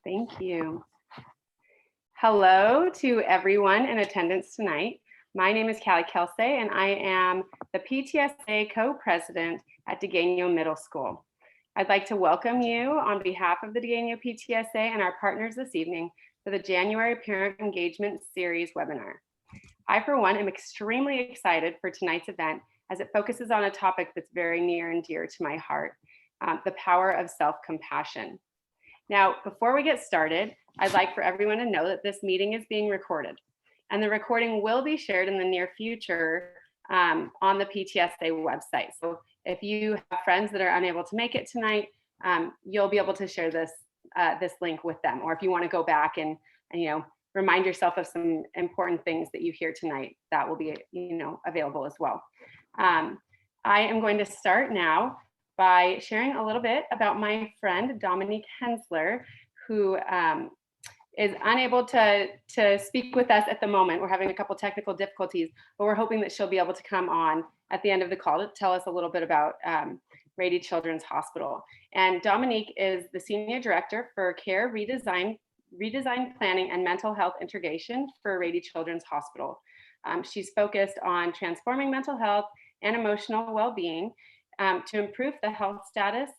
Thank you. Hello to everyone in attendance tonight. My name is Calli Kelsay, and I am the PTSA co-president at Degano Middle School. I'd like to welcome you on behalf of the Degano PTSA and our partners this evening for the January Parent Engagement Series webinar. I, for one, am extremely excited for tonight's event as it focuses on a topic that's very near and dear to my heart, the power of self-compassion. Now, before we get started, I'd like for everyone to know that this meeting is being recorded, and the recording will be shared in the near future on the PTSA website. So if you have friends that are unable to make it tonight, you'll be able to share this link with them. Or if you want to go back and remind yourself of some important things that you hear tonight, that will be available as well. I am going to start now by sharing a little bit about my friend Dominique Hensler, who is unable to speak with us at the moment. We're having a couple technical difficulties, but we're hoping that she'll be able to come on at the end of the call to tell us a little bit about Rady Children's Hospital. And Dominique is the Senior Director for Care Redesign Planning and Mental Health Integration for Rady Children's Hospital. She's focused on transforming mental health and emotional well-being to improve the health status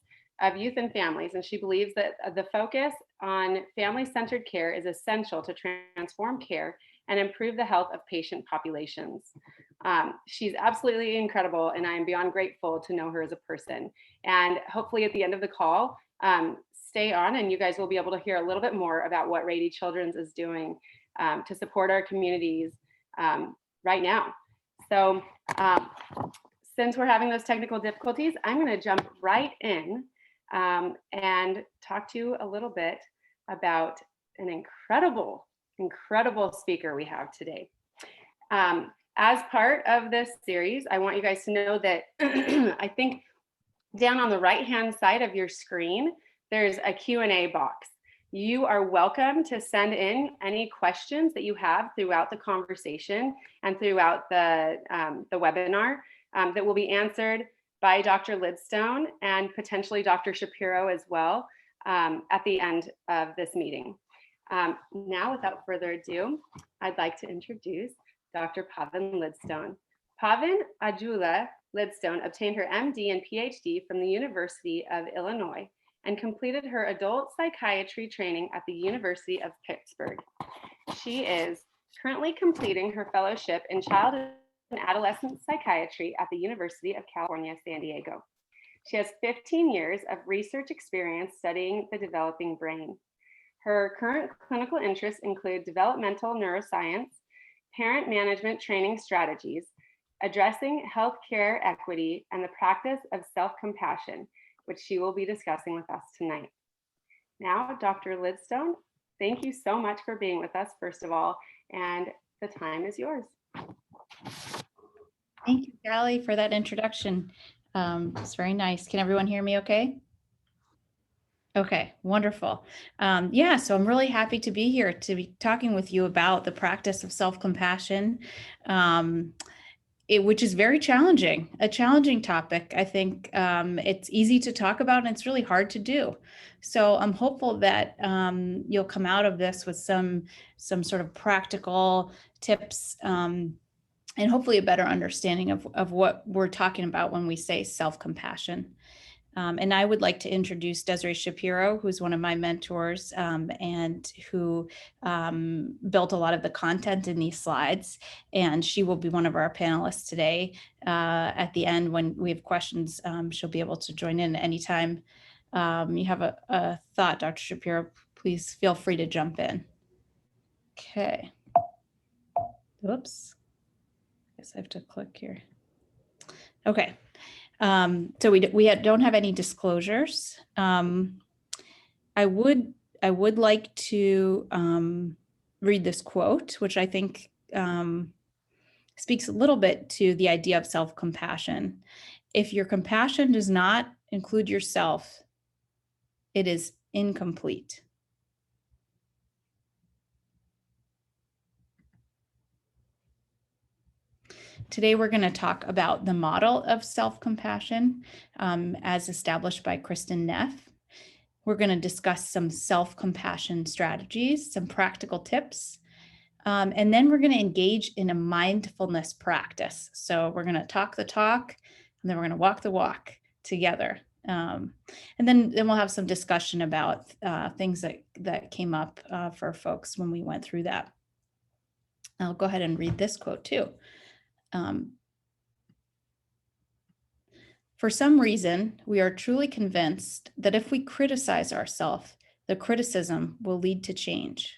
of youth and families. And she believes that the focus on family-centered care is essential to transform care and improve the health of patient populations. She's absolutely incredible, and I am beyond grateful to know her as a person. And hopefully at the end of the call, stay on and you guys will be able to hear a little bit more about what Rady Children's is doing to support our communities right now. So since we're having those technical difficulties, I'm going to jump right in and talk to you a little bit about an incredible speaker we have today. As part of this series, I want you guys to know that I think down on the right-hand side of your screen, there's a Q&A box. You are welcome to send in any questions that you have throughout the conversation and throughout the webinar that will be answered by Dr. Lidstone and potentially Dr. Shapiro as well at the end of this meeting. Now, without further ado, I'd like to introduce Dr. Paven Lidstone. Paven Ajula Lidstone obtained her MD and PhD from the University of Illinois and completed her adult psychiatry training at the University of Pittsburgh. She is currently completing her fellowship in child and adolescent psychiatry at the University of California, San Diego. She has 15 years of research experience studying the developing brain. Her current clinical interests include developmental neuroscience, parent management training strategies, addressing healthcare equity, and the practice of self-compassion, which she will be discussing with us tonight. Now, Dr. Lidstone, thank you so much for being with us, first of all, and the time is yours. Thank you, Calli, for that introduction. It's very nice. Can everyone hear me okay? Okay, wonderful. Yeah, so I'm really happy to be here to be talking with you about the practice of self-compassion, which is very challenging, a challenging topic. I think it's easy to talk about and it's really hard to do. So I'm hopeful that you'll come out of this with some sort of practical tips and hopefully a better understanding of what we're talking about when we say self-compassion. And I would like to introduce Desiree Shapiro, who's one of my mentors and who built a lot of the content in these slides. And she will be one of our panelists today. At the end, when we have questions, she'll be able to join in anytime you have a thought, Dr. Shapiro, please feel free to jump in. Okay. Whoops. I guess I have to click here. Okay. So we don't have any disclosures. I would like to read this quote, which I think speaks a little bit to the idea of self-compassion. If your compassion does not include yourself, it is incomplete. Today, we're going to talk about the model of self-compassion as established by Kristin Neff. We're going to discuss some self-compassion strategies, some practical tips, and then we're going to engage in a mindfulness practice. So we're going to talk the talk, and then we're going to walk the walk together. And then we'll have some discussion about things that came up for folks when we went through that. I'll go ahead and read this quote too. For some reason, we are truly convinced that if we criticize ourselves, the criticism will lead to change.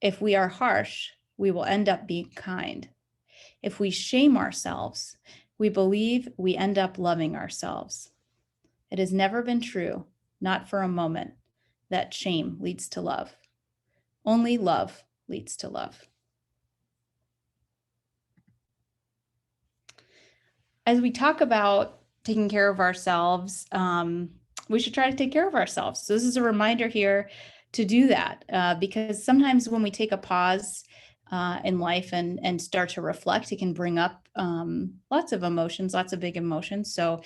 If we are harsh, we will end up being kind. If we shame ourselves, we believe we end up loving ourselves. It has never been true, not for a moment, that shame leads to love. Only love leads to love. As we talk about taking care of ourselves, we should try to take care of ourselves. So this is a reminder here to do that, because sometimes when we take a pause in life and start to reflect, it can bring up lots of emotions, lots of big emotions. So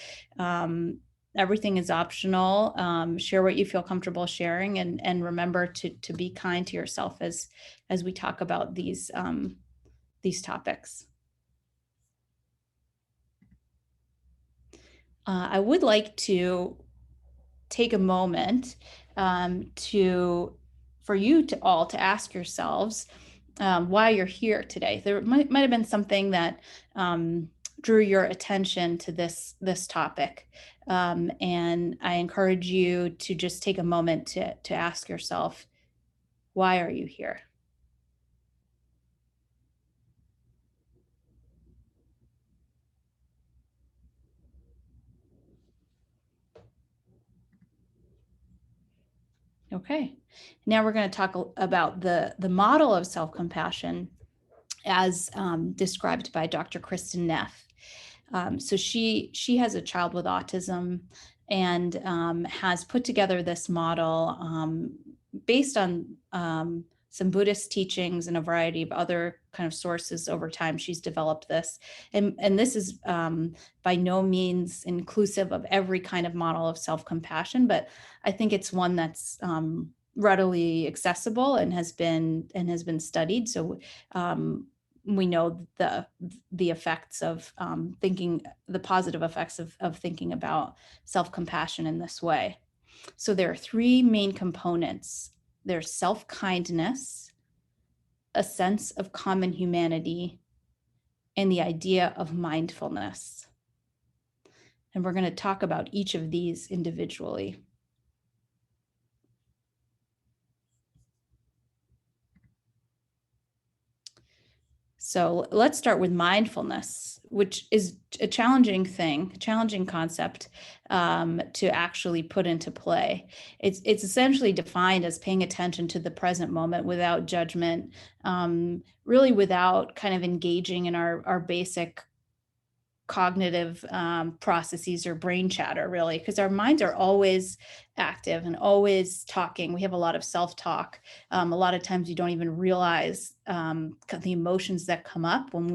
everything is optional. Share what you feel comfortable sharing, and remember to be kind to yourself as we talk about these topics. I would like to take a moment for you to all to ask yourselves why you're here today. There might have been something that drew your attention to this topic, and I encourage you to just take a moment to ask yourself, why are you here? Okay, now we're going to talk about the model of self-compassion as described by Dr. Kristen Neff. So she has a child with autism and has put together this model based on some Buddhist teachings and a variety of other kind of sources over time. She's developed this, and this is by no means inclusive of every kind of model of self-compassion, but I think it's one that's readily accessible and has been studied. So we know the effects of thinking, the positive effects of thinking about self-compassion in this way. So there are three main components. There's self-kindness, a sense of common humanity, and the idea of mindfulness. And we're going to talk about each of these individually. So let's start with mindfulness, which is a challenging concept to actually put into play. It's essentially defined as paying attention to the present moment without judgment, really without kind of engaging in our basic cognitive processes or brain chatter, really, because our minds are always active and always talking. We have a lot of self-talk. A lot of times you don't even realize the emotions that come up when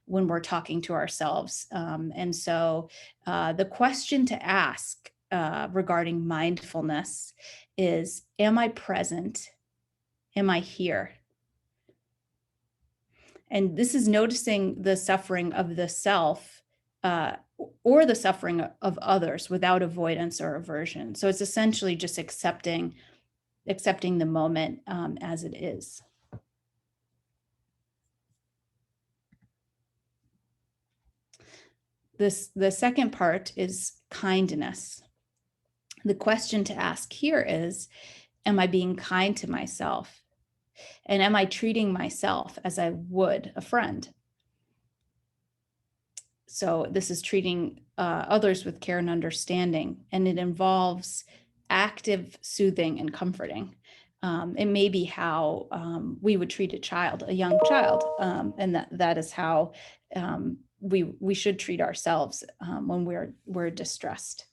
we're talking to ourselves. And so the question to ask regarding mindfulness is, am I present? Am I here? And this is noticing the suffering of the self or the suffering of others without avoidance or aversion. So it's essentially just accepting the moment as it is. The second part is kindness. The question to ask here is, am I being kind to myself? And am I treating myself as I would a friend? So this is treating others with care and understanding, and it involves active soothing and comforting. It may be how we would treat a young child, and that is how we should treat ourselves when we're distressed.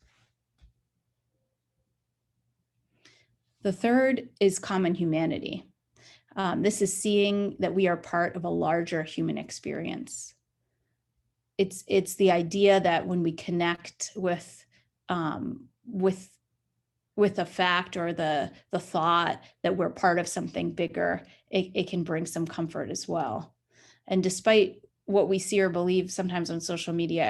The third is common humanity. This is seeing that we are part of a larger human experience. It's the idea that when we connect with with a fact or the thought that we're part of something bigger, it can bring some comfort as well. And despite what we see or believe sometimes on social media,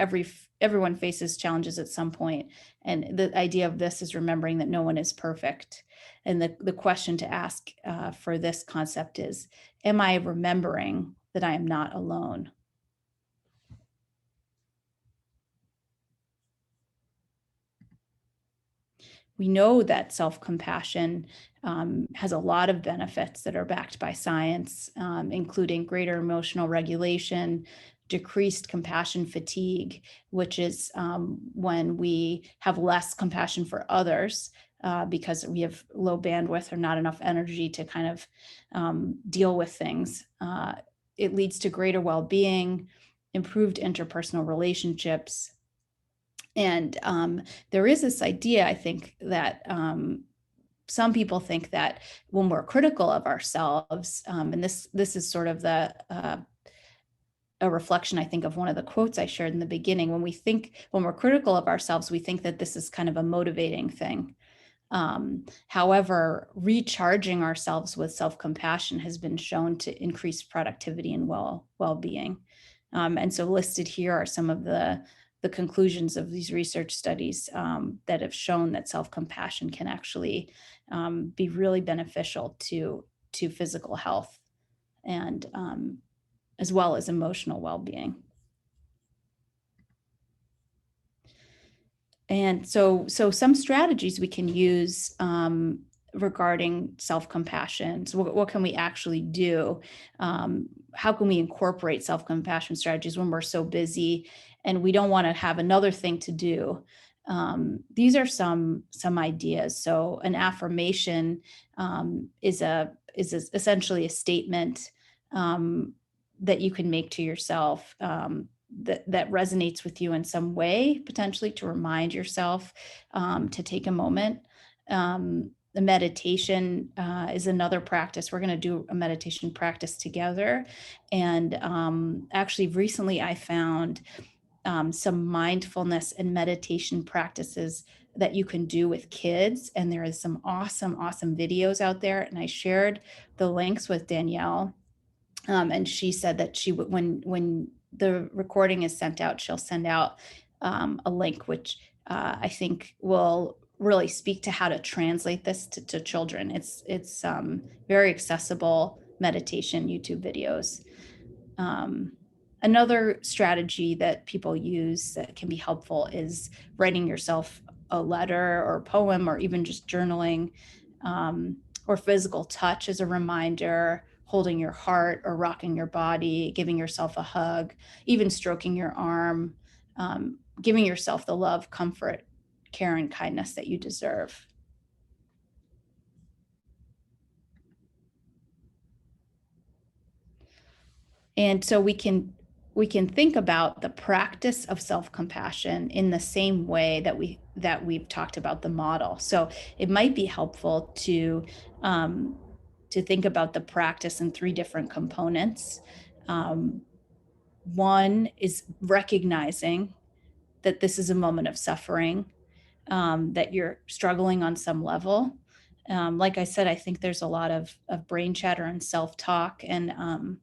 everyone faces challenges at some point. And the idea of this is remembering that no one is perfect. And the question to ask for this concept is, am I remembering that I am not alone? We know that self-compassion has a lot of benefits that are backed by science, including greater emotional regulation, decreased compassion fatigue, which is when we have less compassion for others because we have low bandwidth or not enough energy to kind of deal with things. It leads to greater well-being, improved interpersonal relationships. And there is this idea, I think, that some people think that when we're critical of ourselves, and this is sort of a reflection, I think, of one of the quotes I shared in the beginning. When we're critical of ourselves, we think that this is kind of a motivating thing. However, recharging ourselves with self-compassion has been shown to increase productivity and well-being. And so listed here are some of the conclusions of these research studies that have shown that self-compassion can actually be really beneficial to physical health and as well as emotional well-being. And so some strategies we can use regarding self-compassion. So what can we actually do? How can we incorporate self-compassion strategies when we're so busy and we don't want to have another thing to do? These are some ideas. So an affirmation is essentially a statement that you can make to yourself that resonates with you in some way, potentially to remind yourself to take a moment. The meditation is another practice. We're going to do a meditation practice together. And actually, recently I found some mindfulness and meditation practices that you can do with kids. And there is some awesome videos out there. And I shared the links with Danielle. And she said that she would, when the recording is sent out, she'll send out a link, which I think will really speak to how to translate this to children. It's very accessible meditation YouTube videos. Another strategy that people use that can be helpful is writing yourself a letter or a poem, or even just journaling, or physical touch as a reminder, holding your heart or rocking your body, giving yourself a hug, even stroking your arm, giving yourself the love, comfort, care, and kindness that you deserve. And so we can think about the practice of self-compassion in the same way that we've talked about the model. So it might be helpful to think about the practice in three different components. One is recognizing that this is a moment of suffering, that you're struggling on some level. Like I said, I think there's a lot of brain chatter and self-talk, and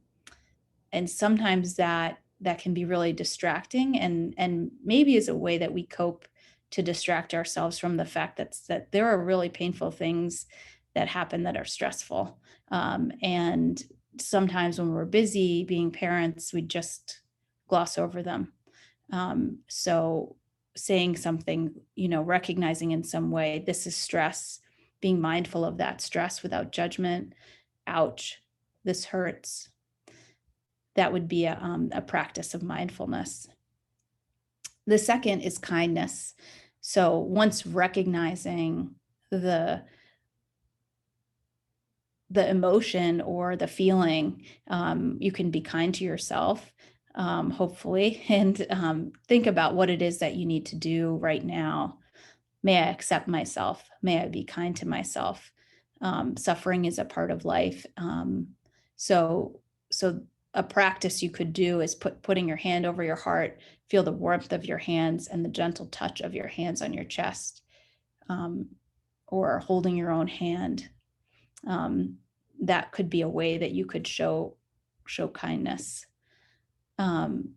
sometimes that can be really distracting, and maybe is a way that we cope to distract ourselves from the fact that there are really painful things that happen that are stressful. And sometimes when we're busy being parents, we just gloss over them. So saying something, recognizing in some way, this is stress, being mindful of that stress without judgment. Ouch, this hurts. That would be a practice of mindfulness. The second is kindness. So once recognizing the emotion or the feeling, you can be kind to yourself, hopefully, and think about what it is that you need to do right now. May I accept myself? May I be kind to myself? Suffering is a part of life. So a practice you could do is putting your hand over your heart, feel the warmth of your hands and the gentle touch of your hands on your chest. or holding your own hand. That could be a way that you could show kindness. And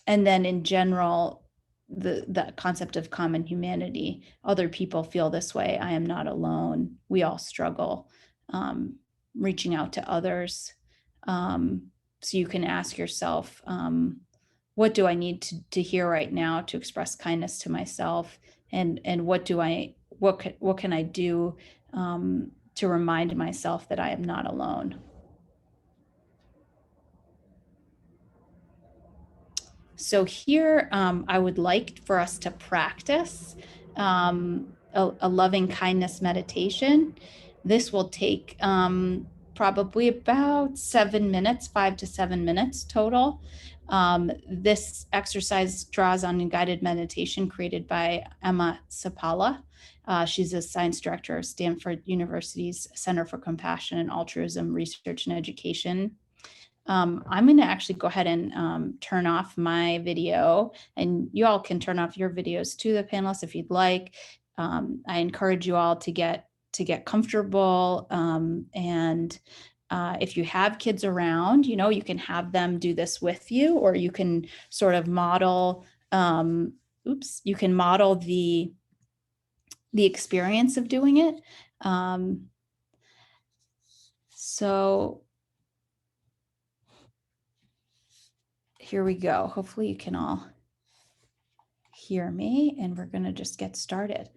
then in general, the concept of common humanity. Other people feel this way. I am not alone. We all struggle. Reaching out to others. So you can ask yourself, what do I need to hear right now to express kindness to myself? And what can I do to remind myself that I am not alone? So here, I would like for us to practice a loving kindness meditation. This will take probably about 7 minutes, 5 to 7 minutes total. This exercise draws on a guided meditation created by Emma Sapala. She's a science director of Stanford University's Center for Compassion and Altruism Research and Education. I'm going to actually go ahead and turn off my video, and you all can turn off your videos too, the panelists, if you'd like. I encourage you all to get comfortable, and if you have kids around, you can have them do this with you, or you can sort of model, you can model the experience of doing it. So here we go. Hopefully you can all hear me, and we're going to just get started.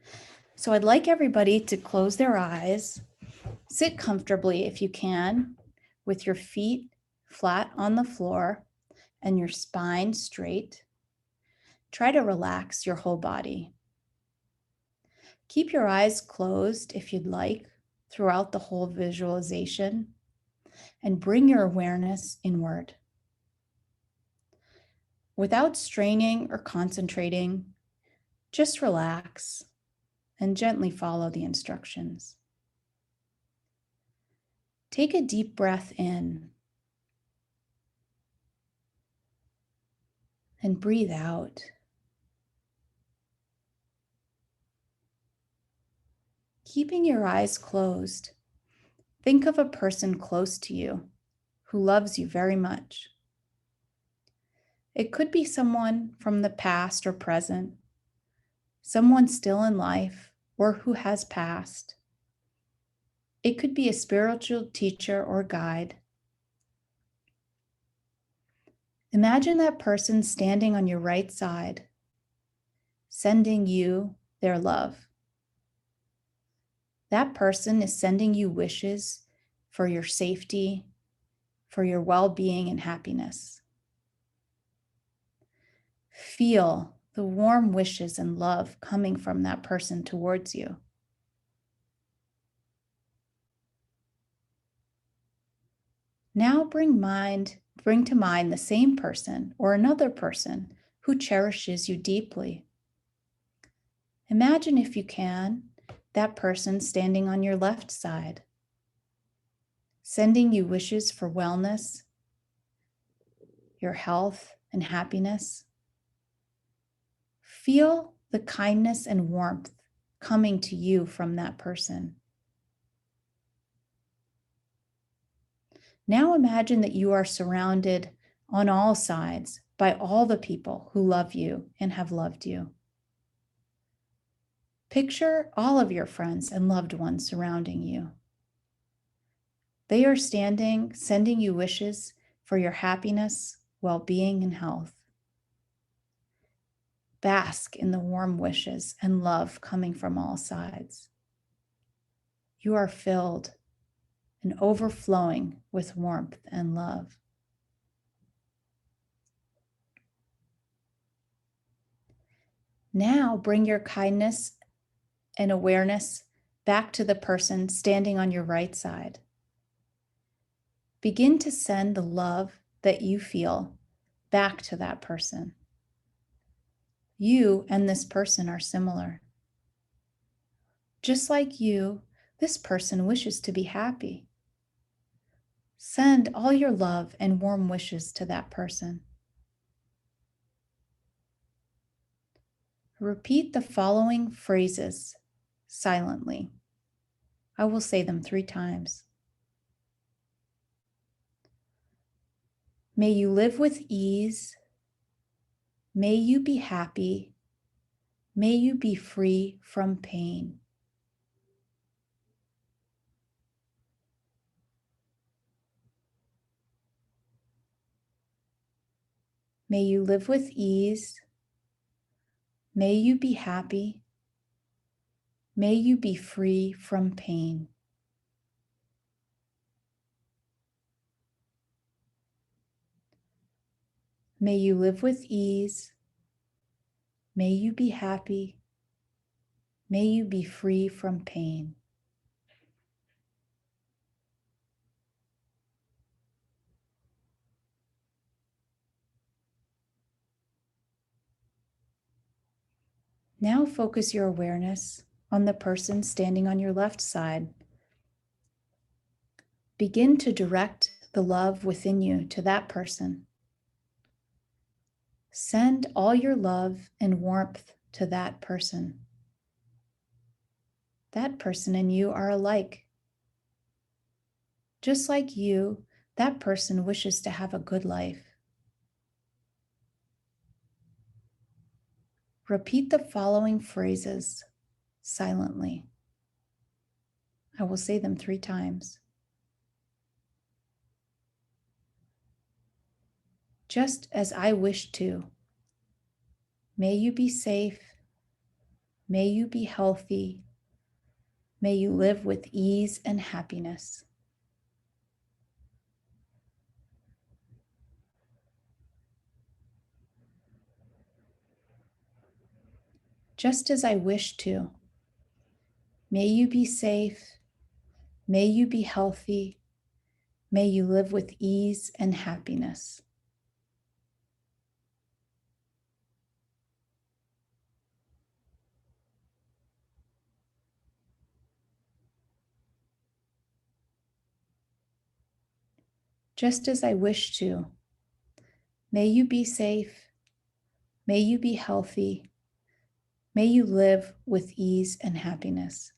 So I'd like everybody to close their eyes, sit comfortably if you can, with your feet flat on the floor and your spine straight. Try to relax your whole body. Keep your eyes closed if you'd like throughout the whole visualization, and bring your awareness inward. Without straining or concentrating, just relax and gently follow the instructions. Take a deep breath in and breathe out. Keeping your eyes closed, think of a person close to you who loves you very much. It could be someone from the past or present, someone still in life or who has passed. It could be a spiritual teacher or guide. Imagine that person standing on your right side, sending you their love. That person is sending you wishes for your safety, for your well-being and happiness. Feel the warm wishes and love coming from that person towards you. Now bring to mind the same person or another person who cherishes you deeply. Imagine, if you can, that person standing on your left side, sending you wishes for wellness, your health and happiness. Feel the kindness and warmth coming to you from that person. Now imagine that you are surrounded on all sides by all the people who love you and have loved you. Picture all of your friends and loved ones surrounding you. They are standing, sending you wishes for your happiness, well-being, and health. Bask in the warm wishes and love coming from all sides. You are filled and overflowing with warmth and love. Now bring your kindness and awareness back to the person standing on your right side. Begin to send the love that you feel back to that person. You and this person are similar. Just like you, this person wishes to be happy. Send all your love and warm wishes to that person. Repeat the following phrases silently. I will say them 3 times. May you live with ease. May you be happy. May you be free from pain. May you live with ease. May you be happy. May you be free from pain. May you live with ease. May you be happy. May you be free from pain. Now focus your awareness on the person standing on your left side. Begin to direct the love within you to that person. Send all your love and warmth to that person. That person and you are alike. Just like you, that person wishes to have a good life. Repeat the following phrases silently. I will say them 3 times. Just as I wish to. May you be safe. May you be healthy. May you live with ease and happiness. Just as I wish to. May you be safe. May you be healthy. May you live with ease and happiness. Just as I wish to. May you be safe. May you be healthy. May you live with ease and happiness.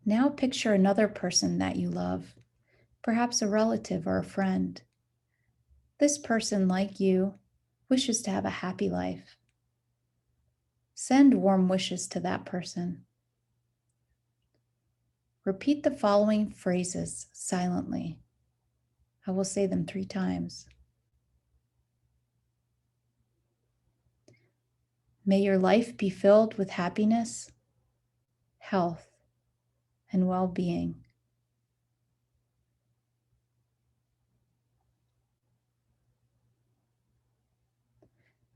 Now picture another person that you love, perhaps a relative or a friend. This person, like you, wishes to have a happy life. Send warm wishes to that person. Repeat the following phrases silently. I will say them 3 times. May your life be filled with happiness, health, and well-being.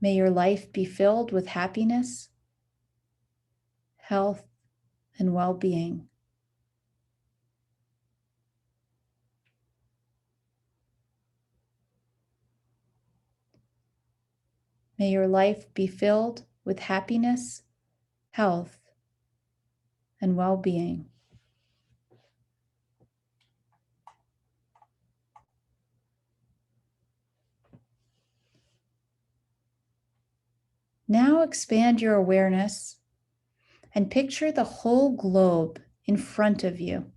May your life be filled with happiness, health, and well-being. May your life be filled with happiness, health, and well-being. Now expand your awareness and picture the whole globe in front of you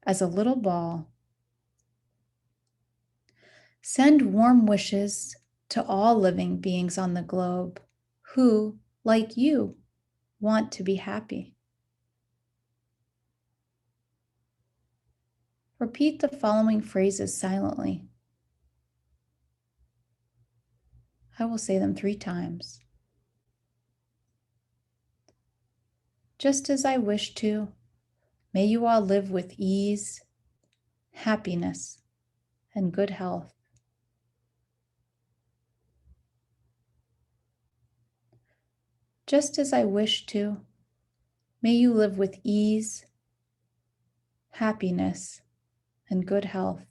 as a little ball. Send warm wishes to all living beings on the globe who, like you, want to be happy. Repeat the following phrases silently. I will say them 3 times. Just as I wish to, may you all live with ease, happiness, and good health. Just as I wish to, may you live with ease, happiness, and good health.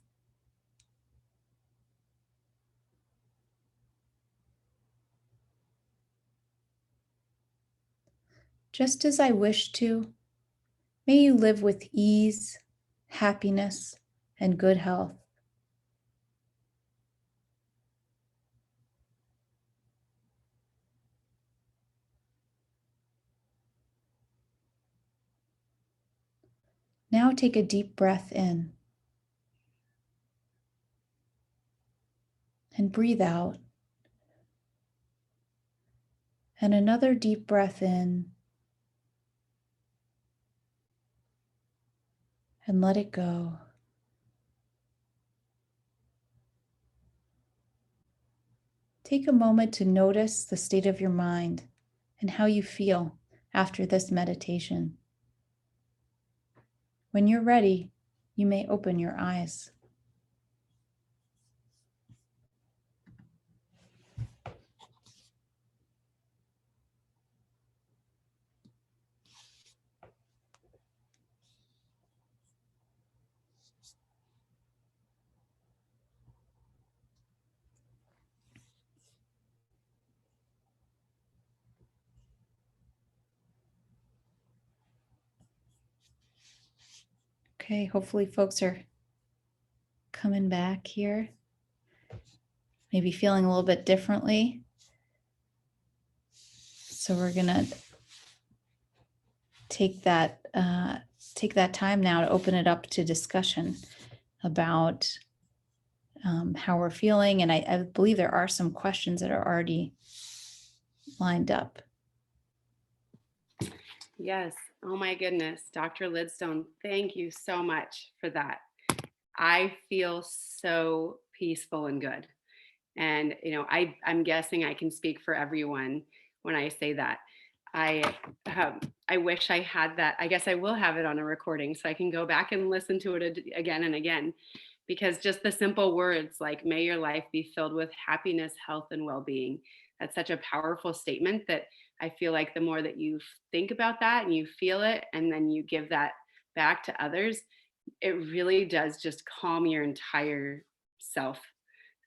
Just as I wish to, may you live with ease, happiness, and good health. Now take a deep breath in and breathe out. And another deep breath in and let it go. Take a moment to notice the state of your mind and how you feel after this meditation. When you're ready, you may open your eyes. Okay, hopefully folks are coming back here, maybe feeling a little bit differently. So we're gonna take that time now to open it up to discussion about how we're feeling. And I believe there are some questions that are already lined up. Yes. Oh my goodness. Dr. Lidstone, thank you so much for that. I feel so peaceful and good. And, I'm guessing I can speak for everyone when I say that. I I wish I had that. I guess I will have it on a recording so I can go back and listen to it again and again, because just the simple words like, may your life be filled with happiness, health, and well-being. That's such a powerful statement that I feel like the more that you think about that and you feel it, and then you give that back to others, it really does just calm your entire self.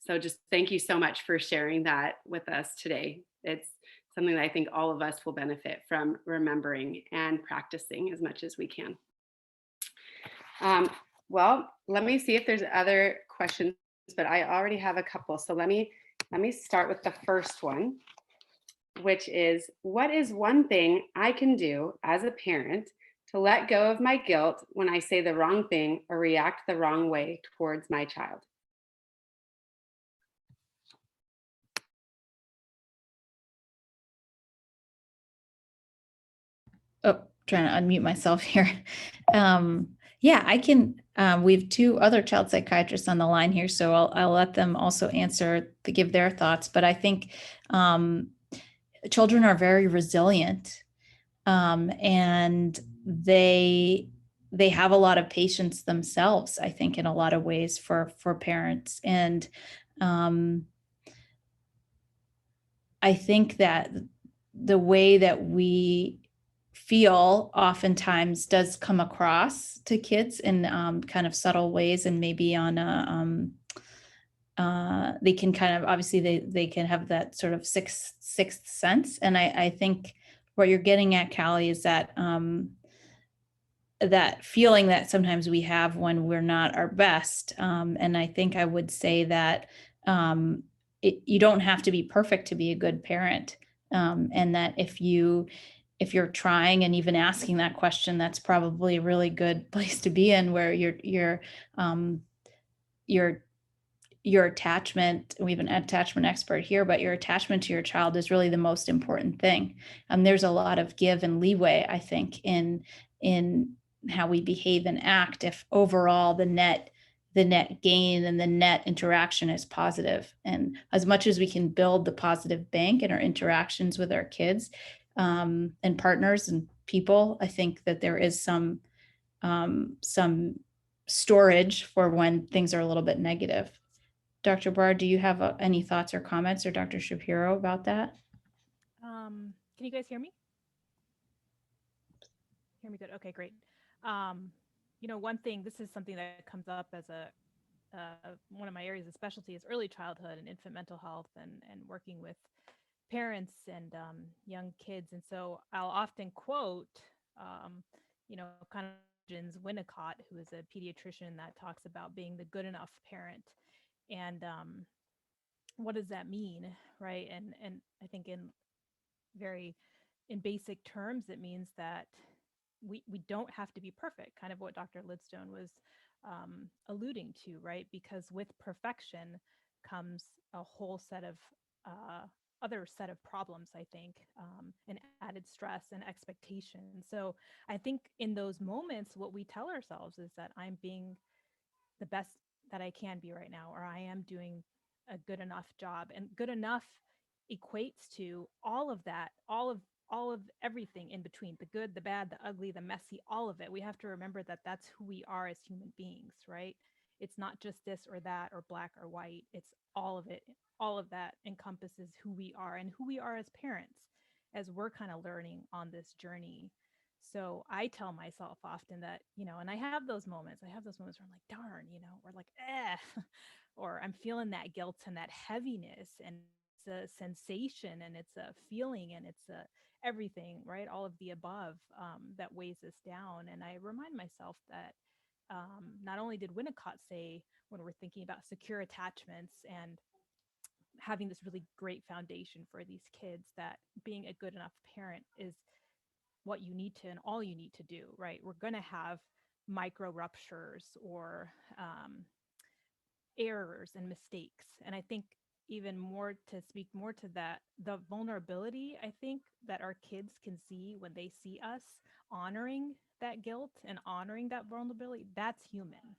So just thank you so much for sharing that with us today. It's something that I think all of us will benefit from remembering and practicing as much as we can. Well, let me see if there's other questions, but I already have a couple. So let me start with the first one, which is, what is one thing I can do as a parent to let go of my guilt when I say the wrong thing or react the wrong way towards my child? Oh, trying to unmute myself here. Yeah, I can. We have two other child psychiatrists on the line here, so I'll let them also give their thoughts. But I think children are very resilient, and they have a lot of patience themselves, I think, in a lot of ways for parents. And I think that the way that we feel oftentimes does come across to kids in kind of subtle ways, and maybe on a they can kind of, obviously they can have that sort of sixth sense. And I think what you're getting at, Calli, is that that feeling that sometimes we have when we're not our best. And I think I would say that you don't have to be perfect to be a good parent. And that if you're trying and even asking that question, that's probably a really good place to be in, where your attachment, we have an attachment expert here, but your attachment to your child is really the most important thing. There's a lot of give and leeway, I think, in how we behave and act, if overall the net gain and the net interaction is positive. And as much as we can build the positive bank in our interactions with our kids and partners and people, I think that there is some storage for when things are a little bit negative. Dr. Brar, do you have any thoughts or comments, or Dr. Shapiro, about that? Can you guys hear me? Hear me good? Okay, great. One thing, this is something that comes up as one of my areas of specialty is early childhood and infant mental health, and working with parents and young kids. And so I'll often quote, kind Winnicott, who is a pediatrician that talks about being the good enough parent. And what does that mean, right? And I think in basic terms, it means that we don't have to be perfect, kind of what Dr. Lidstone was alluding to, right? Because with perfection comes a whole set of other set of problems, I think, and added stress and expectation. So I think in those moments, what we tell ourselves is that I'm being the best that I can be right now, or I am doing a good enough job. And good enough equates to all of that, all of everything in between, the good, the bad, the ugly, the messy, all of it. We have to remember that that's who we are as human beings, right? It's not just this or that or black or white. It's all of it. All of that encompasses who we are and who we are as parents, as we're kind of learning on this journey. So I tell myself often that, and I have those moments. I have those moments where I'm like, darn, or like, or I'm feeling that guilt and that heaviness, and it's a sensation and it's a feeling and it's a everything, right? All of the above that weighs us down. And I remind myself that not only did Winnicott say, when we're thinking about secure attachments and having this really great foundation for these kids, that being a good enough parent is what you need to and all you need to do, right? We're going to have micro ruptures or errors and mistakes. And I think even more, to speak more to that, the vulnerability, I think, that our kids can see when they see us honoring that guilt and honoring that vulnerability, that's human,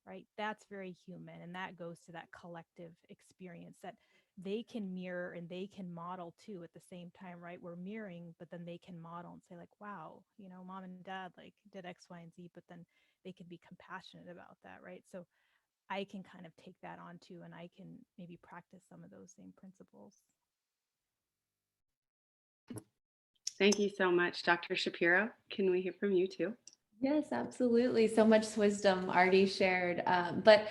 right? That's very human. And that goes to that collective experience that they can mirror and they can model too at the same time, right? We're mirroring, but then they can model and say like, wow, mom and dad like did X, Y, and Z, but then they can be compassionate about that, right? So I can kind of take that on too, and I can maybe practice some of those same principles. Thank you so much, Dr. Shapiro. Can we hear from you too? Yes, absolutely. So much wisdom already shared. But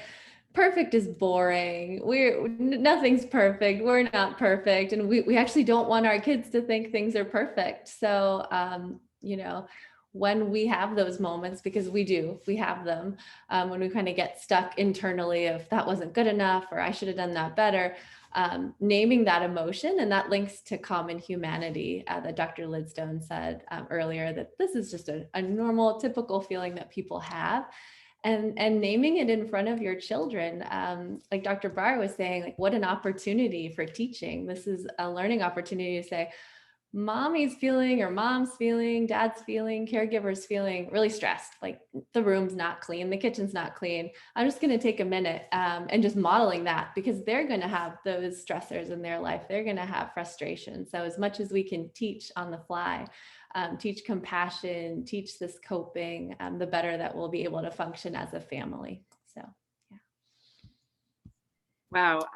perfect is boring. Nothing's perfect. We're not perfect. And we actually don't want our kids to think things are perfect. So, when we have those moments, because we have them, when we kind of get stuck internally of that wasn't good enough, or I should have done that better, naming that emotion, and that links to common humanity that Dr. Lidstone said earlier, that this is just a normal, typical feeling that people have. And naming it in front of your children, like Dr. Brar was saying, like what an opportunity for teaching. This is a learning opportunity to say, mommy's feeling, or mom's feeling, dad's feeling, caregiver's feeling really stressed. Like the room's not clean, the kitchen's not clean. I'm just going to take a minute and just modeling that, because they're going to have those stressors in their life. They're going to have frustration. So as much as we can teach on the fly, teach compassion, teach this coping, the better that we'll be able to function as a family. So, yeah. Wow,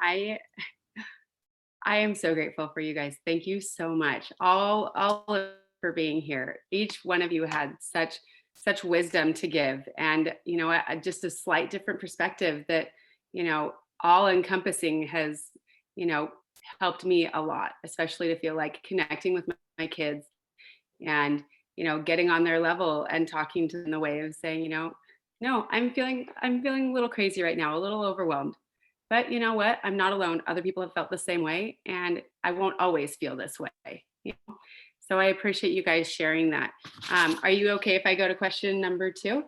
I am so grateful for you guys. Thank you so much, all for being here. Each one of you had such wisdom to give, and just a slight different perspective that all encompassing has helped me a lot, especially to feel like connecting with my kids and getting on their level and talking to them in the way of saying, no, I'm feeling a little crazy right now, a little overwhelmed. But you know what? I'm not alone. Other people have felt the same way, and I won't always feel this way. So I appreciate you guys sharing that. Are you okay if I go to question number 2?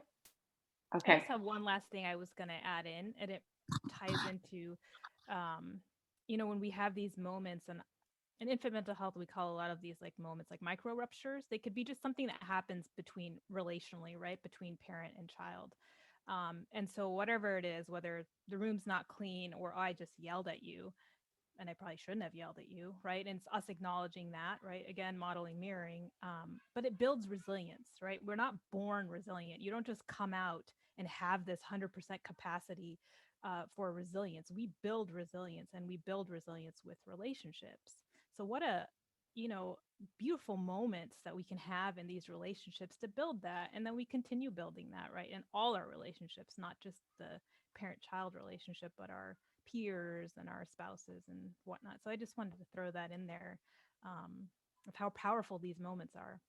Okay. I just have one last thing I was going to add in, and it ties into, when we have these moments, and in infant mental health, we call a lot of these like moments like micro ruptures. They could be just something that happens between relationally, right? Between parent and child. And so whatever it is, whether the room's not clean or I just yelled at you, and I probably shouldn't have yelled at you, right? And it's us acknowledging that, right? Again, modeling, mirroring, but it builds resilience, right? We're not born resilient. You don't just come out and have this 100% capacity for resilience. We build resilience, and we build resilience with relationships. So what a, beautiful moments that we can have in these relationships to build that. And then we continue building that, right? In all our relationships, not just the parent-child relationship, but our peers and our spouses and whatnot. So I just wanted to throw that in there of how powerful these moments are.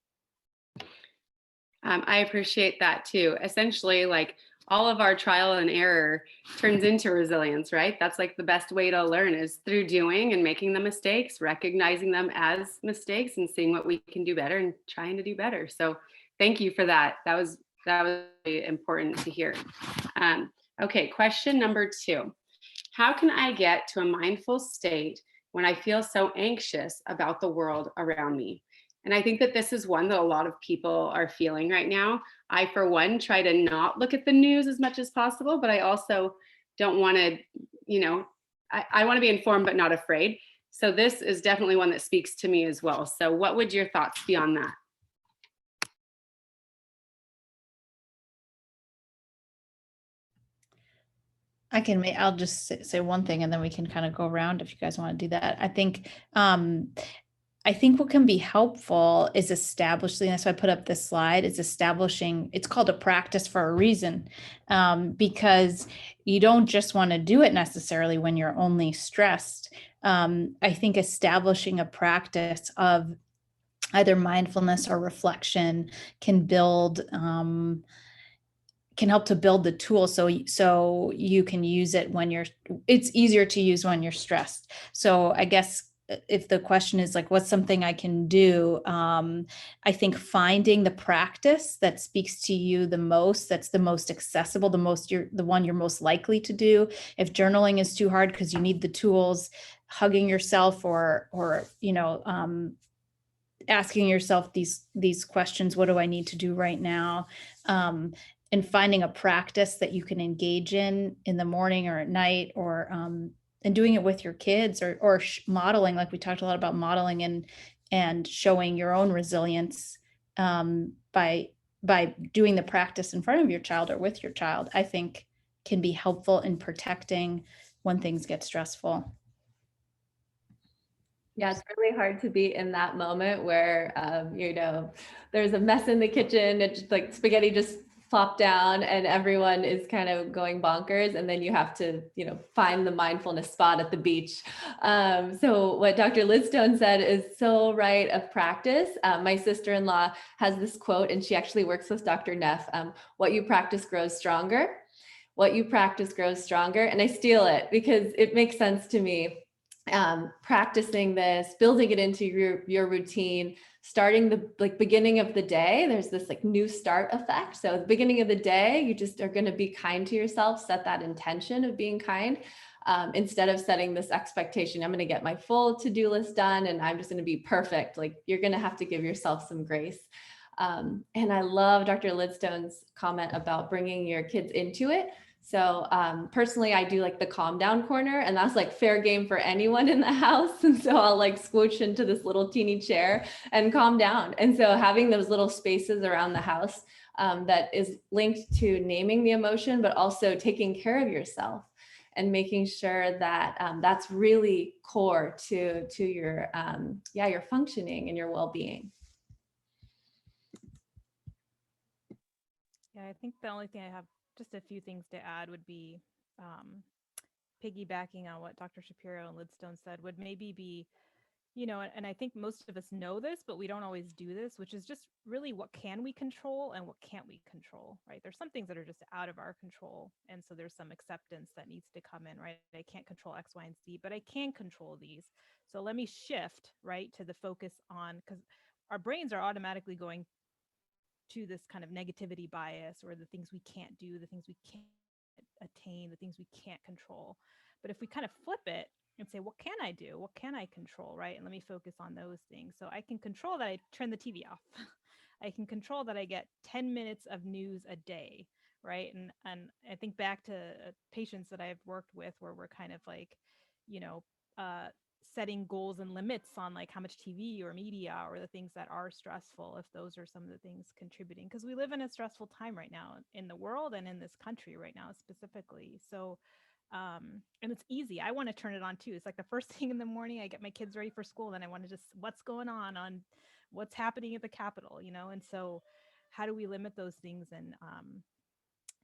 I appreciate that too. Essentially, like all of our trial and error turns into resilience, right? That's like the best way to learn is through doing and making the mistakes, recognizing them as mistakes and seeing what we can do better and trying to do better. So thank you for that. That was really important to hear. Okay, question number 2. How can I get to a mindful state when I feel so anxious about the world around me? And I think that this is one that a lot of people are feeling right now. I, for one, try to not look at the news as much as possible, but I also don't want to, I want to be informed but not afraid. So this is definitely one that speaks to me as well. So what would your thoughts be on that? I'll just say one thing and then we can kind of go around if you guys want to do that. I think what can be helpful is establishing, that's why I put up this slide, is establishing, it's called a practice for a reason, because you don't just want to do it necessarily when you're only stressed. I think establishing a practice of either mindfulness or reflection can help to build the tool so you can use it when it's easier to use when you're stressed. So I guess if the question is like, what's something I can do? I think finding the practice that speaks to you the most, that's the most accessible, the one you're most likely to do. If journaling is too hard because you need the tools, hugging yourself or asking yourself these questions, what do I need to do right now? And finding a practice that you can engage in the morning or at night, or and doing it with your kids, or modeling, like we talked a lot about modeling and showing your own resilience by doing the practice in front of your child or with your child, I think can be helpful in protecting when things get stressful. Yeah, it's really hard to be in that moment where, there's a mess in the kitchen. It's just like spaghetti just plopped down and everyone is kind of going bonkers. And then you have to, find the mindfulness spot at the beach. So what Dr. Lidstone said is so right of practice. My sister-in-law has this quote, and she actually works with Dr. Neff. What you practice grows stronger. What you practice grows stronger. And I steal it because it makes sense to me. Practicing this, building it into your routine, starting the beginning of the day, there's this new start effect. So at the beginning of the day, you just are going to be kind to yourself, set that intention of being kind, instead of setting this expectation, I'm going to get my full to-do list done and I'm just going to be perfect. You're going to have to give yourself some grace. And I love Dr. Lidstone's comment about bringing your kids into it. So personally, I do the calm down corner, and that's fair game for anyone in the house. And so I'll squoosh into this little teeny chair and calm down. And so having those little spaces around the house that is linked to naming the emotion, but also taking care of yourself and making sure that that's really core to your your functioning and your well-being. Yeah, I think the only thing I have just a few things to add would be piggybacking on what Dr. Shapiro and Lidstone said would maybe be, and I think most of us know this, but we don't always do this, which is just really what can we control and what can't we control, right? There's some things that are just out of our control. And so there's some acceptance that needs to come in, right? I can't control X, Y, and Z, but I can control these. So let me shift, right, to the focus on, because our brains are automatically going to this kind of negativity bias, or the things we can't do, the things we can't attain, the things we can't control. But if we kind of flip it and say, what can I do? What can I control, right? And let me focus on those things. So I can control that I turn the TV off. I can control that I get 10 minutes of news a day, right? And I think back to patients that I've worked with where we're kind of setting goals and limits on how much TV or media or the things that are stressful, if those are some of the things contributing, because we live in a stressful time right now in the world and in this country right now specifically. So and it's easy. I want to turn it on too. It's the first thing in the morning, I get my kids ready for school, then I want to just what's going on what's happening at the Capitol, and so how do we limit those things and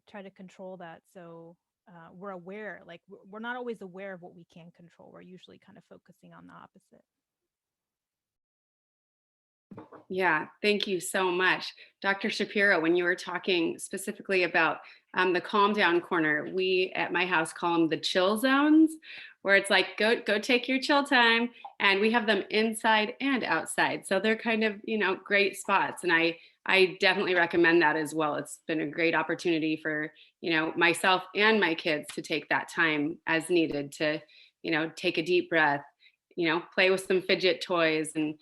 try to control that? So we're aware, we're not always aware of what we can control. We're usually kind of focusing on the opposite. Yeah, thank you so much. Dr. Shapiro, when you were talking specifically about the calm down corner, we at my house call them the chill zones, where it's like, go take your chill time. And we have them inside and outside. So they're kind of, great spots. And I definitely recommend that as well. It's been a great opportunity for, myself and my kids to take that time as needed to, take a deep breath, play with some fidget toys and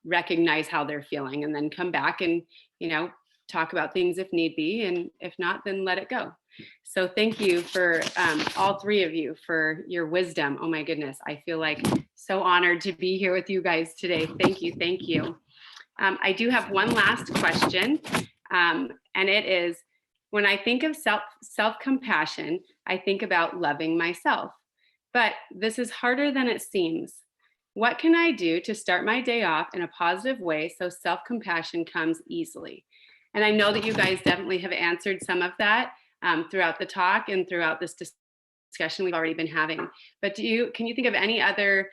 recognize how they're feeling and then come back and, talk about things if need be. And if not, then let it go. So thank you for all three of you for your wisdom. Oh my goodness. I feel like so honored to be here with you guys today. Thank you. Thank you. I do have one last question. And it is, when I think of self-compassion, I think about loving myself. But this is harder than it seems. What can I do to start my day off in a positive way so self-compassion comes easily? And I know that you guys definitely have answered some of that throughout the talk and throughout this discussion we've already been having. But can you think of any other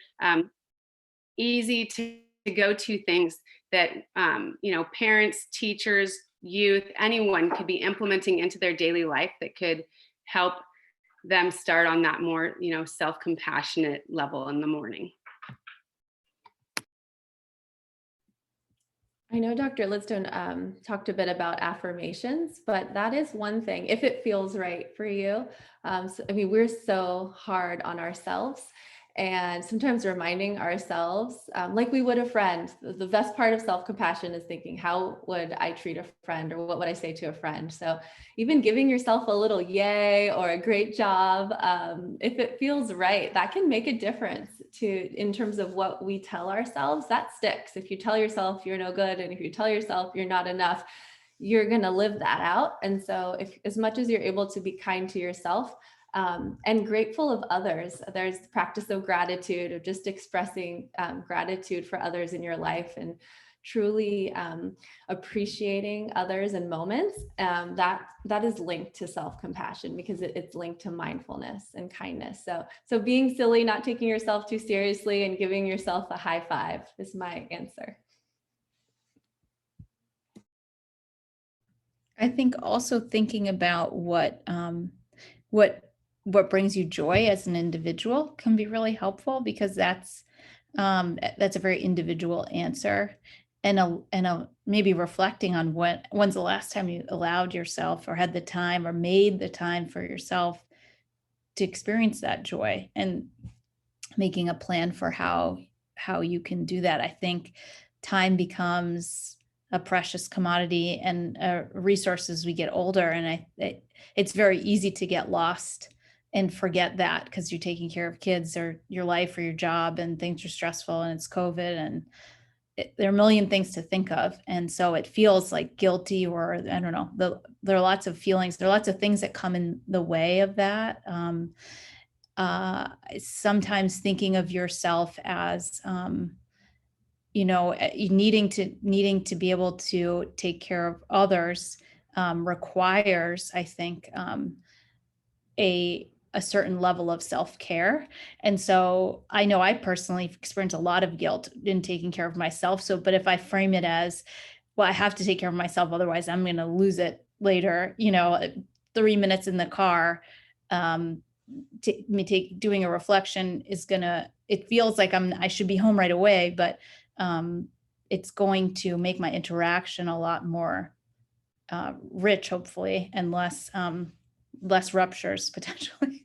easy to go to things that parents, teachers, youth, anyone could be implementing into their daily life that could help them start on that more self-compassionate level in the morning? I know Dr. Lidstone talked a bit about affirmations, but that is one thing, if it feels right for you. We're so hard on ourselves, and sometimes reminding ourselves, like we would a friend. The best part of self-compassion is thinking, how would I treat a friend, or what would I say to a friend? So even giving yourself a little yay or a great job, if it feels right, that can make a difference in terms of what we tell ourselves. That sticks. If you tell yourself you're no good, and if you tell yourself you're not enough, you're going to live that out. And so if, as much as you're able to be kind to yourself, and grateful of others, there's the practice of gratitude, of just expressing gratitude for others in your life, and truly appreciating others and moments, that is linked to self-compassion, because it's linked to mindfulness and kindness. So being silly, not taking yourself too seriously, and giving yourself a high five is my answer. I think also thinking about what brings you joy as an individual can be really helpful, because that's a very individual answer. And maybe reflecting on when's the last time you allowed yourself, or had the time, or made the time for yourself to experience that joy, and making a plan for how you can do that. I think time becomes a precious commodity and a resource as we get older, and it's very easy to get lost and forget that, because you're taking care of kids or your life or your job, and things are stressful, and it's COVID, and there are a million things to think of. And so it feels like guilty, or I don't know, there are lots of feelings, there are lots of things that come in the way of that. Sometimes thinking of yourself as, needing to be able to take care of others requires, I think, a certain level of self-care. And so I know I personally experience a lot of guilt in taking care of myself. So, but if I frame it as, well, I have to take care of myself, otherwise I'm going to lose it later, 3 minutes in the car, doing a reflection it feels like I should be home right away, but it's going to make my interaction a lot more rich, hopefully, and less ruptures potentially.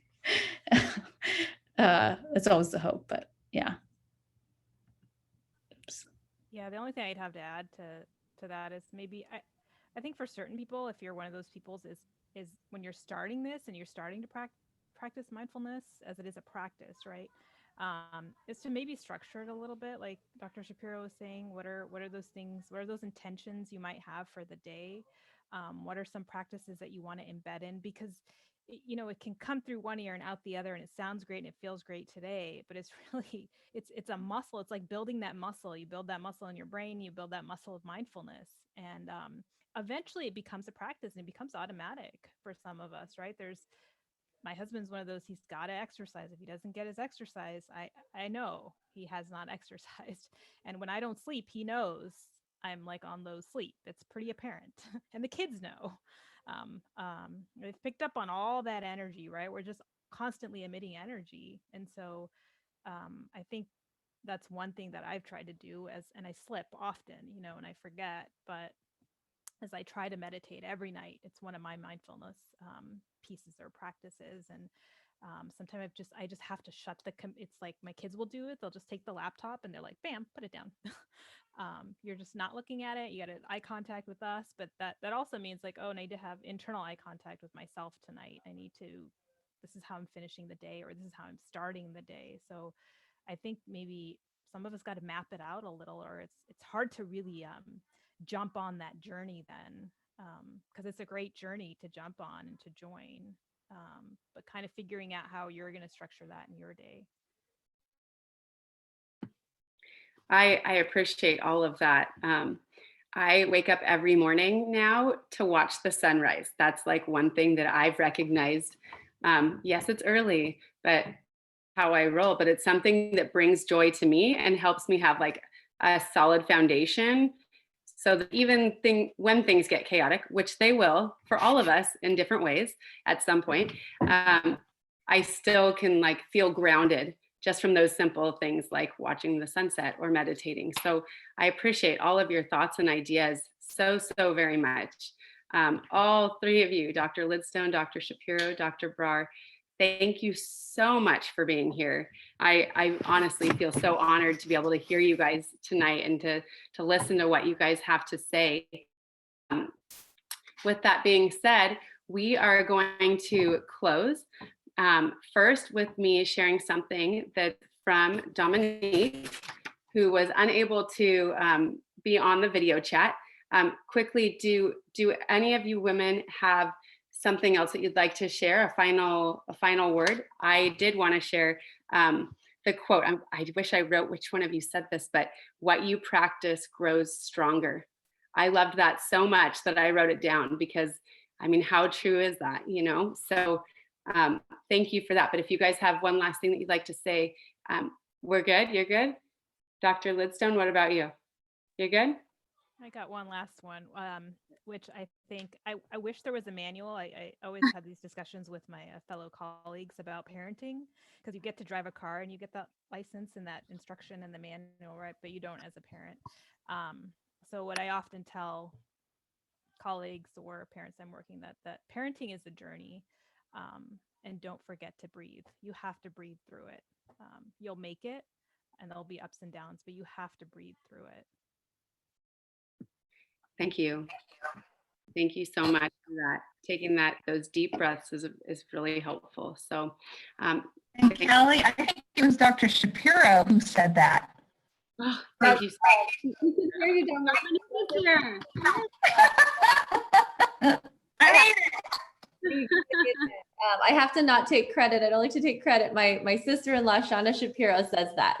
That's always the hope, but yeah. Oops. Yeah, the only thing I'd have to add to that is maybe I think for certain people, if you're one of those people, is when you're starting this and you're starting to practice mindfulness, as it is a practice, right? Is to maybe structure it a little bit, like Dr. Shapiro was saying. What are those things? What are those intentions you might have for the day? What are some practices that you want to embed in? Because it can come through one ear and out the other, and it sounds great and it feels great today, but it's really it's a muscle. It's like building that muscle. You build that muscle in your brain, you build that muscle of mindfulness, and eventually it becomes a practice, and it becomes automatic for some of us, right? There's my husband's one of those, he's got to exercise. If he doesn't get his exercise, I know he has not exercised. And when I don't sleep, he knows I'm like on low sleep. It's pretty apparent. And the kids know. They've picked up on all that energy, right? We're just constantly emitting energy. And so I think that's one thing that I've tried to do and I slip often, and I forget, but as I try to meditate every night, it's one of my mindfulness pieces or practices. And sometimes I just have to shut it's like my kids will do it. They'll just take the laptop and they're like, bam, put it down. You're just not looking at it. You got eye contact with us. But that also means like, oh, I need to have internal eye contact with myself tonight. This is how I'm finishing the day, or this is how I'm starting the day. So I think maybe some of us got to map it out a little, or it's hard to really jump on that journey then, because it's a great journey to jump on and to join, but kind of figuring out how you're going to structure that in your day. I appreciate all of that. I wake up every morning now to watch the sunrise. That's like one thing that I've recognized. Yes, it's early, but how I roll, but it's something that brings joy to me and helps me have like a solid foundation. So that even when things get chaotic, which they will for all of us in different ways at some point, I still can like feel grounded just from those simple things like watching the sunset or meditating. So I appreciate all of your thoughts and ideas so very much. All three of you, Dr. Lidstone, Dr. Shapiro, Dr. Brar, thank you so much for being here. I honestly feel so honored to be able to hear you guys tonight and to listen to what you guys have to say. With that being said, we are going to close. First with me sharing something that's from Dominique, who was unable to be on the video chat. Quickly, do any of you women have something else that you'd like to share, a final word? I did want to share the quote. I wish I wrote which one of you said this, but what you practice grows stronger. I loved that so much that I wrote it down, because I mean, how true is that, So thank you for that. But if you guys have one last thing that you'd like to say, we're good. You're good. Dr. Lidstone, what about you? You're good? I got one last one, which I think I wish there was a manual. I always have these discussions with my fellow colleagues about parenting, because you get to drive a car and you get that license and that instruction and the manual, right? But you don't as a parent. So what I often tell colleagues or parents I'm working that parenting is a journey, and don't forget to breathe. You have to breathe through it. You'll make it, and there'll be ups and downs, but you have to breathe through it. Thank you. Thank you so much for that. Taking those deep breaths is really helpful. So, and Calli, I think it was Dr. Shapiro who said that. Oh, thank you. We can hear you, I made it. I have to not take credit. I don't like to take credit. My sister-in-law, Shauna Shapiro, says that.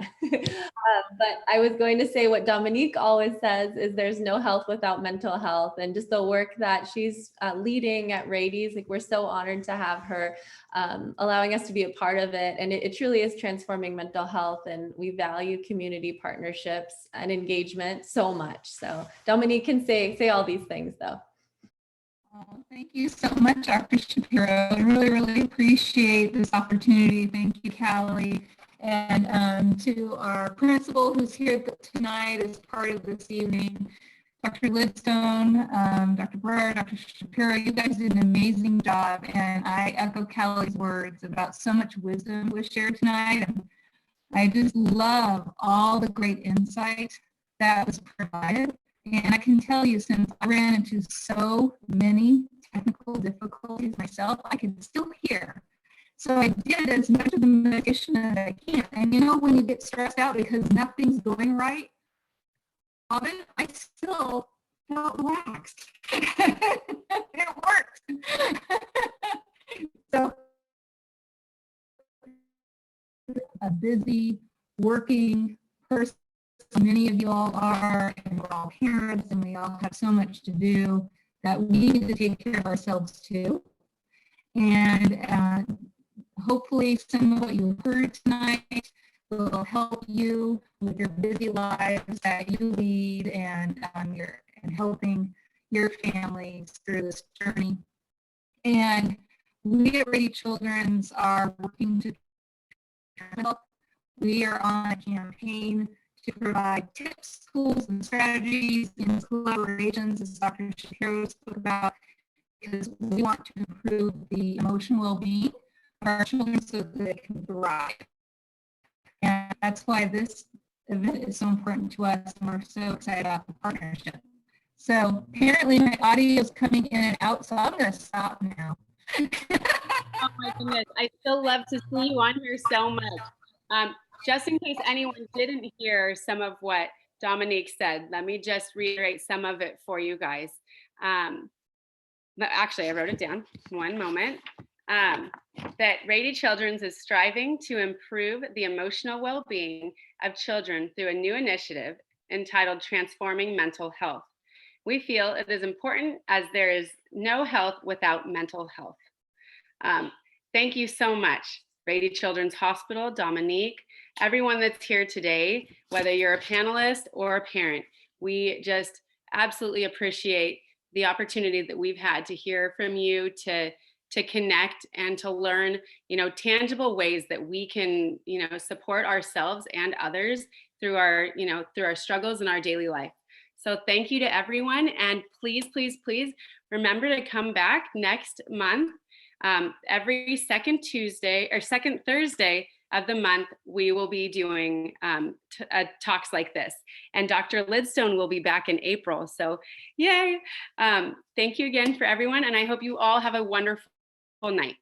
But I was going to say what Dominique always says is there's no health without mental health. And just the work that she's leading at Rady's, like we're so honored to have her allowing us to be a part of it. And it truly is transforming mental health. And we value community partnerships and engagement so much. So Dominique can say all these things though. Oh, thank you so much, Dr. Shapiro. I really appreciate this opportunity. Thank you, Calli. And to our principal who's here tonight as part of this evening, Dr. Lidstone, Dr. Brar, Dr. Shapiro, you guys did an amazing job. And I echo Calli's words about so much wisdom was shared tonight. And I just love all the great insight that was provided. And I can tell you, since I ran into so many technical difficulties myself, I can still hear. So I did as much of the meditation as I can. And when you get stressed out because nothing's going right, often I still felt relaxed. It worked. So a busy, working person, many of you all are, and we're all parents, and we all have so much to do that we need to take care of ourselves too. And hopefully some of what you heard tonight will help you with your busy lives that you lead and helping your families through this journey. And we at Ready Children's are working to help. We are on a campaign to provide tips, tools, and strategies in collaborations, as Dr. Shapiro spoke about, because we want to improve the emotional well-being of our children so that they can thrive. And that's why this event is so important to us, and we're so excited about the partnership. So apparently my audio is coming in and out, so I'm going to stop now. Oh my goodness, I still love to see you on here so much. Just in case anyone didn't hear some of what Dominique said, let me just reiterate some of it for you guys. Actually, I wrote it down. One moment. That Rady Children's is striving to improve the emotional well-being of children through a new initiative entitled Transforming Mental Health. We feel it is important as there is no health without mental health. Thank you so much, Rady Children's Hospital, Dominique, everyone that's here today, whether you're a panelist or a parent. We just absolutely appreciate the opportunity that we've had to hear from you, to connect and to learn, tangible ways that we can, support ourselves and others through our, through our struggles in our daily life. So thank you to everyone. And please, please, please remember to come back next month. Every second Tuesday or second Thursday of the month, we will be doing talks like this. And Dr. Lidstone will be back in April. So yay. Thank you again for everyone. And I hope you all have a wonderful night.